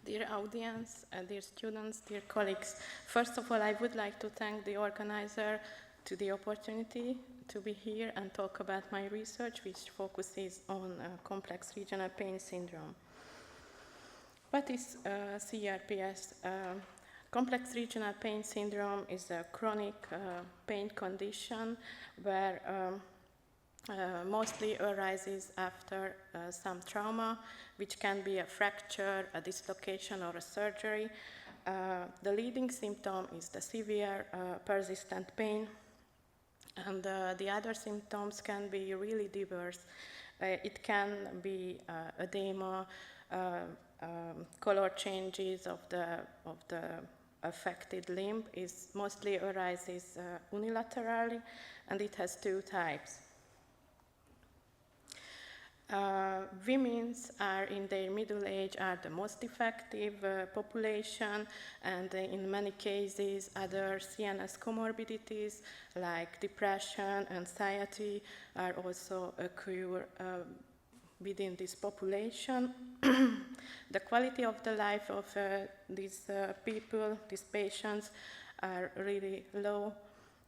Dear audience, dear students, dear colleagues, first of all, I would like to thank the organizer to the opportunity to be here and talk about my research, which focuses on complex regional pain syndrome. What is CRPS? Complex regional pain syndrome is a chronic pain condition where mostly arises after some trauma, which can be a fracture, a dislocation, or a surgery. The leading symptom is the severe persistent pain, and the other symptoms can be really diverse. It can be edema, color changes of the affected limb. It mostly arises unilaterally, and it has two types. Women are in their middle age are the most effective population, and in many cases other CNS comorbidities like depression, anxiety are also occur within this population. The quality of the life of these people, these patients, are really low.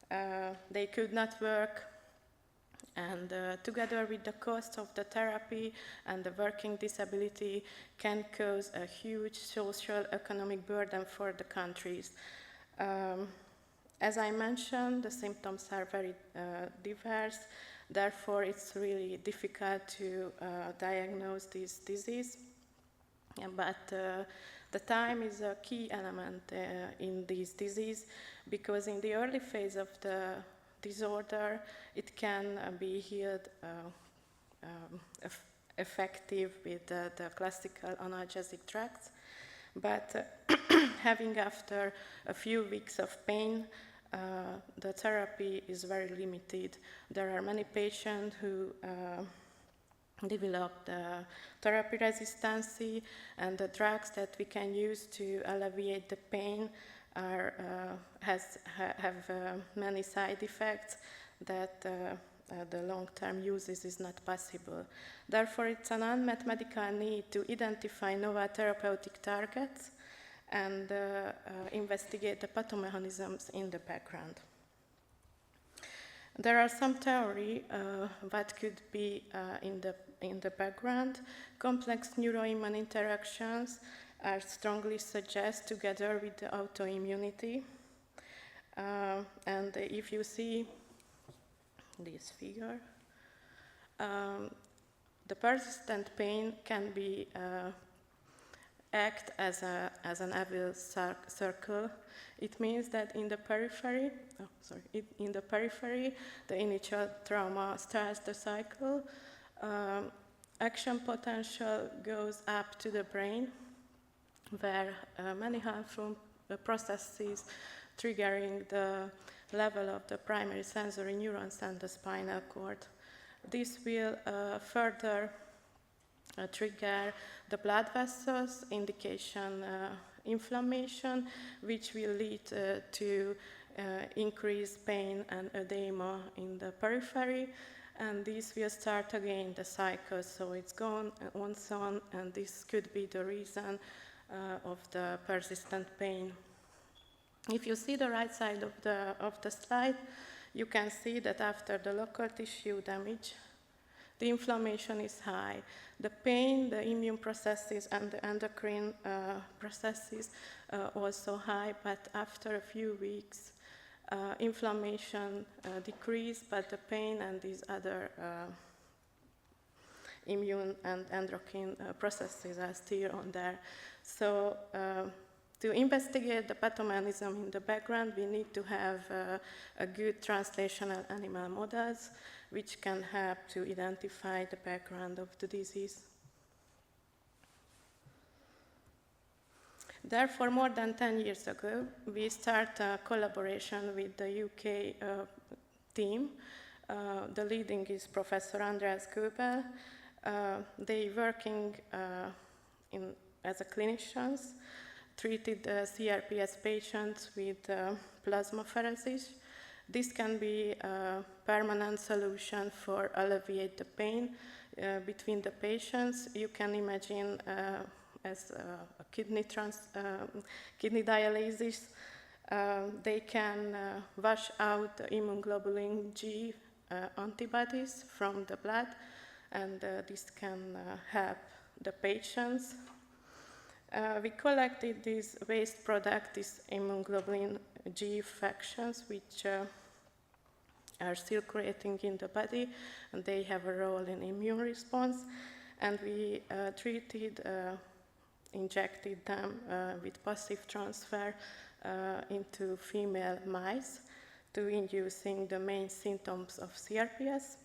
They could not work. And together with the cost of the therapy and the working disability can cause a huge social economic burden for the countries. As I mentioned, the symptoms are very diverse, therefore it's really difficult to diagnose this disease. But the time is a key element in this disease, because in the early phase of the disorder, it can be healed effective with the classical analgesic drugs, but having after a few weeks of pain, the therapy is very limited. There are many patients who develop the therapy resistance, and the drugs that we can use to alleviate the pain have many side effects that the long-term uses is not possible. Therefore, it's an unmet medical need to identify novel therapeutic targets and investigate the pathomechanisms in the background. There are some theory what could be in the background. Complex neuroimmune interactions are strongly suggested together with the autoimmunity. And if you see this figure, the persistent pain can be act as an evil circle. It means that in the periphery, the initial trauma starts the cycle. Action potential goes up to the brain, where many harmful processes triggering the level of the primary sensory neurons and the spinal cord. This will further trigger the blood vessels, indication inflammation, which will lead to increased pain and edema in the periphery, and this will start again the cycle. So it's gone once on, and this could be the reason of the persistent pain. If you see the right side of the slide, you can see that after the local tissue damage, the inflammation is high. The pain, the immune processes, and the endocrine processes also high, but after a few weeks, inflammation decreased, but the pain and these other immune and endocrine processes are still on there. So to investigate the pathomechanism in the background, we need to have a good translational animal models, which can help to identify the background of the disease. Therefore, more than 10 years ago, we started a collaboration with the UK team. The leading is Professor Andreas Goebel. They working as a clinicians, treated CRPS patients with plasmapheresis. This can be a permanent solution for alleviate the pain between the patients. You can imagine as a kidney dialysis. They can wash out the immunoglobulin G antibodies from the blood, and this can help the patients. We collected these waste products, these immunoglobulin G fractions, which are circulating in the body, and they have a role in immune response. And we injected them with passive transfer into female mice to inducing the main symptoms of CRPS.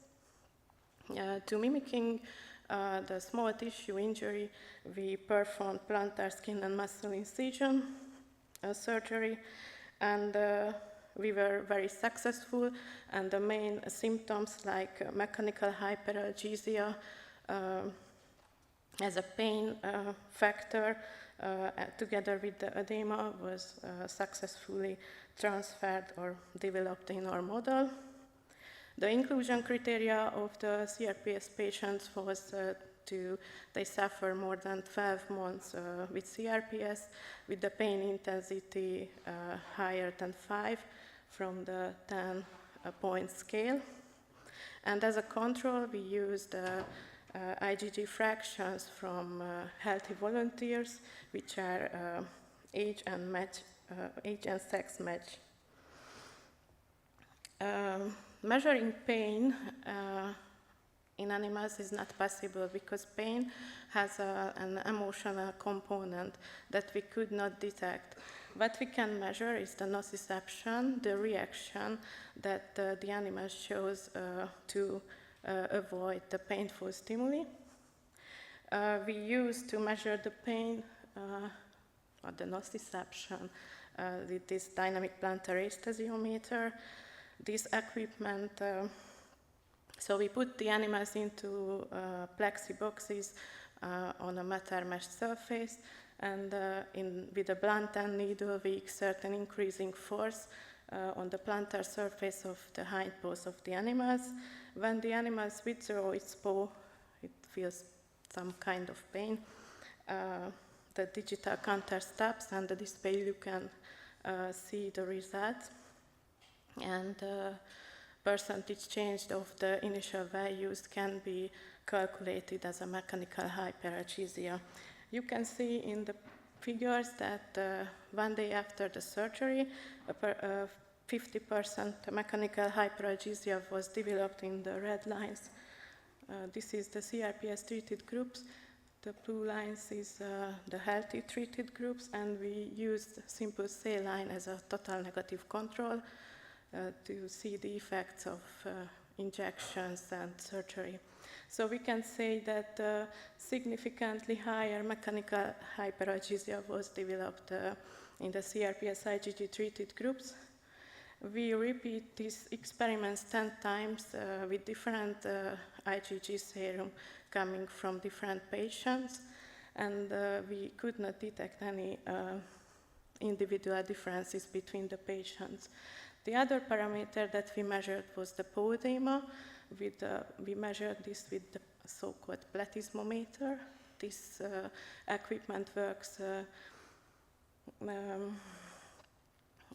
To mimicking the small tissue injury, we performed plantar skin and muscle incision surgery, and we were very successful, and the main symptoms like mechanical hyperalgesia as a pain factor together with the edema was successfully transferred or developed in our model. The inclusion criteria of the CRPS patients was they suffer more than 12 months with CRPS, with the pain intensity higher than 5 from the 10-point scale. And as a control, we used IgG fractions from healthy volunteers, which are age and sex match. Measuring pain in animals is not possible because pain has an emotional component that we could not detect. What we can measure is the nociception, the reaction that the animal shows to avoid the painful stimuli. We use to measure the pain or the nociception with this dynamic plantar esthesiometer. This equipment, so we put the animals into plexi boxes on a metal mesh surface, and with a blunt end needle we exert an increasing force on the plantar surface of the hind paws of the animals. When the animals withdraw its paw, it feels some kind of pain. The digital counter stops, and the display you can see the results. And percentage change of the initial values can be calculated as a mechanical hyperalgesia. You can see in the figures that 1 day after the surgery, 50% mechanical hyperalgesia was developed in the red lines. This is the CRPS treated groups. The blue lines is the healthy treated groups, and we used simple saline as a total negative control to see the effects of injections and surgery. So we can say that significantly higher mechanical hyperalgesia was developed in the CRPS IgG treated groups. We repeat these experiments 10 times with different IgG serum coming from different patients, and we could not detect any individual differences between the patients. The other parameter that we measured was the paw edema. We measured this with the so-called platysmometer. This equipment works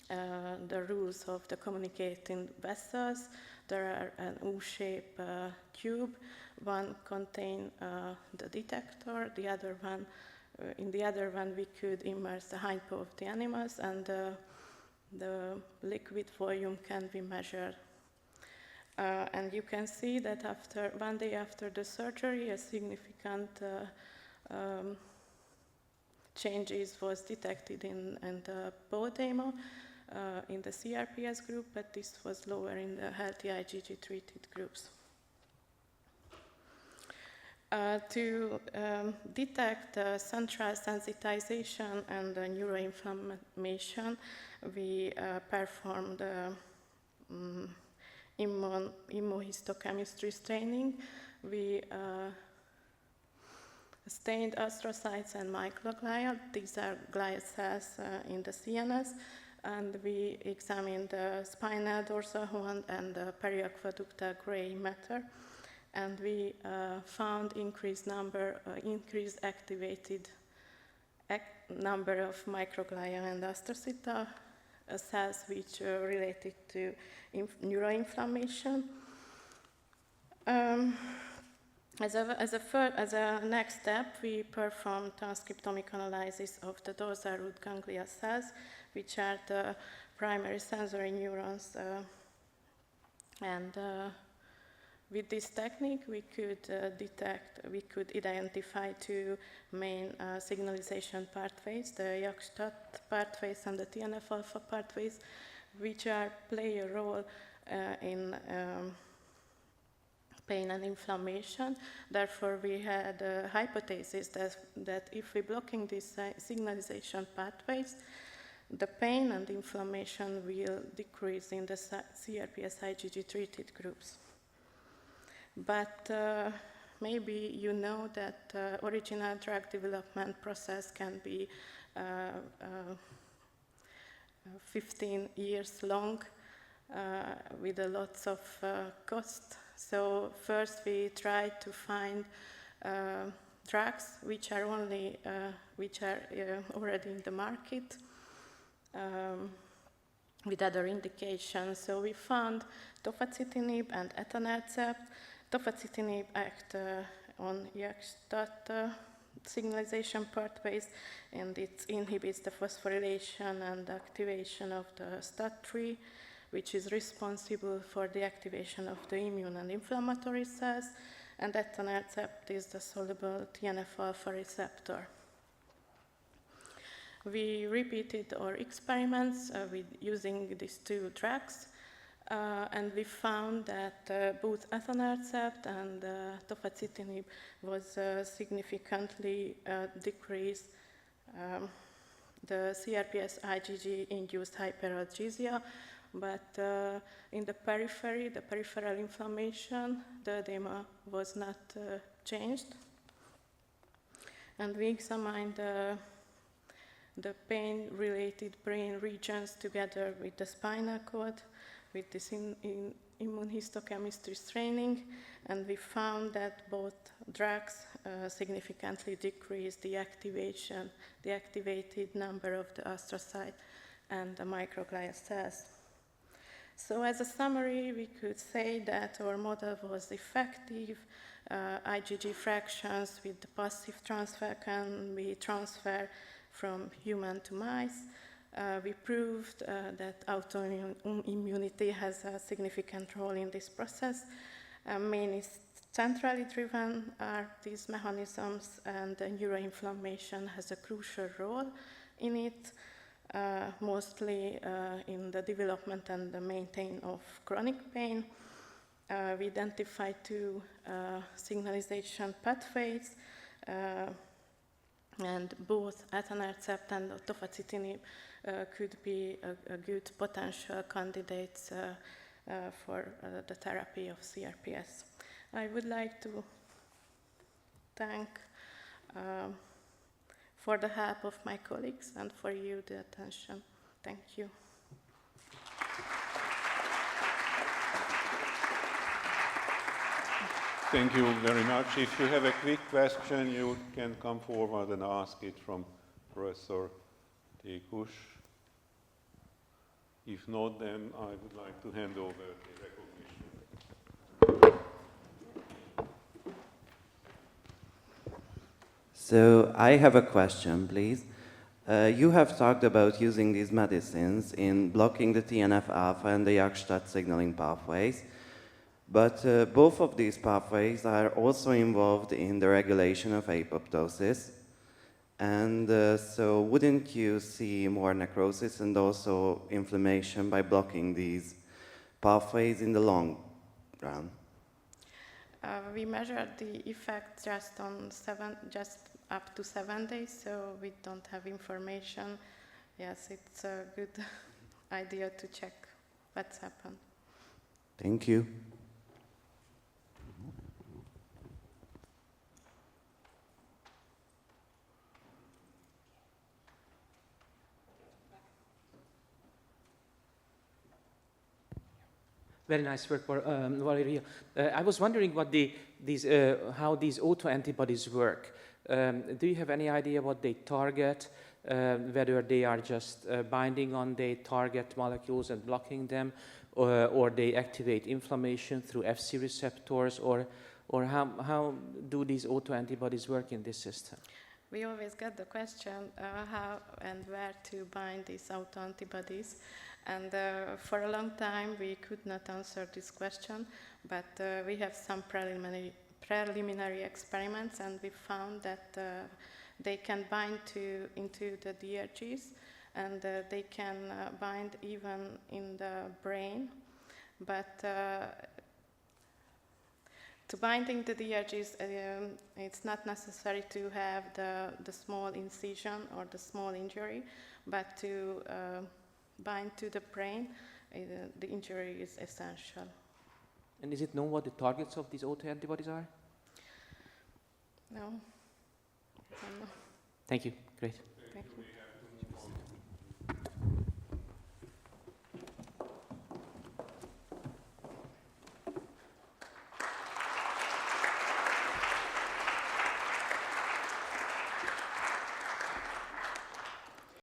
the rules of the communicating vessels. There are an U-shaped tube. One contains the detector. In the other one, we could immerse the hind paw of the animals, and the liquid volume can be measured. And you can see that after 1 day after the surgery, a significant changes was detected in the paw edema in the CRPS group, but this was lower in the healthy IgG treated groups. To detect central sensitization and neuroinflammation, we performed immunohistochemistry staining. We stained astrocytes and microglia. These are glial cells in the CNS, and we examined the spinal dorsal horn and the periaqueductal gray matter, and we found increased activated number of microglia and astrocyta cells which are related to neuroinflammation. As a next step, we performed transcriptomic analysis of the dorsal root ganglia cells, which are the primary sensory neurons. With this technique, we could identify two main signalization pathways, the JAK-STAT pathways and the TNF-alpha pathways, which play a role in pain and inflammation. Therefore, we had a hypothesis that if we're blocking these signalization pathways, the pain and inflammation will decrease in the CRPS IgG treated groups. But maybe you know that original drug development process can be 15 years long with a lots of cost. So first we tried to find drugs which are already in the market with other indications. So we found tofacitinib and etanercept. Tofacitinib acts on JAK-STAT signalization pathways, and it inhibits the phosphorylation and activation of the STAT3, which is responsible for the activation of the immune and inflammatory cells, and etanercept is the soluble TNF-alpha receptor. We repeated our experiments with using these two drugs, and we found that both etanercept and tofacitinib was significantly decreased the CRPS IgG-induced hyperalgesia, but in the periphery, the peripheral inflammation, the edema was not changed. And we examined the pain-related brain regions together with the spinal cord, with this immunohistochemistry staining, and we found that both drugs significantly decreased the activated number of the astrocyte and the microglia cells. So as a summary, we could say that our model was effective. IgG fractions with the passive transfer can be transferred from human to mice. We proved that autoimmunity has a significant role in this process. Mainly centrally driven are these mechanisms, and neuroinflammation has a crucial role in it, mostly in the development and the maintenance of chronic pain. We identified two signalization pathways, and both etanercept and tofacitinib could be a good potential candidates for the therapy of CRPS. I would like to thank for the help of my colleagues and for you the attention. Thank you. Thank you very much. If you have a quick question, you can come forward and ask it from Professor Tékus. If not, then I would like to hand over the recognition. So I have a question, please. You have talked about using these medicines in blocking the TNF-alpha and the JAK-STAT signaling pathways, but both of these pathways are also involved in the regulation of apoptosis. And so wouldn't you see more necrosis and also inflammation by blocking these pathways in the long run? We measured the effect just up to 7 days, so we don't have information. Yes, it's a good idea to check what's happened. Thank you. Very nice work, Valeria. I was wondering what how these autoantibodies work. Do you have any idea what they target, whether they are just binding on the target molecules and blocking them, or they activate inflammation through Fc receptors, or how do these autoantibodies work in this system? We always get the question how and where to bind these autoantibodies, and for a long time we could not answer this question, but we have some preliminary experiments, and we found that they can bind into the DRGs, and they can bind even in the brain, but to binding the DRGs, it's not necessary to have the small incision or the small injury, but to bind to the brain, the injury is essential. And is it known what the targets of these autoantibodies are? No? I don't know. Thank you. Great. Thank you.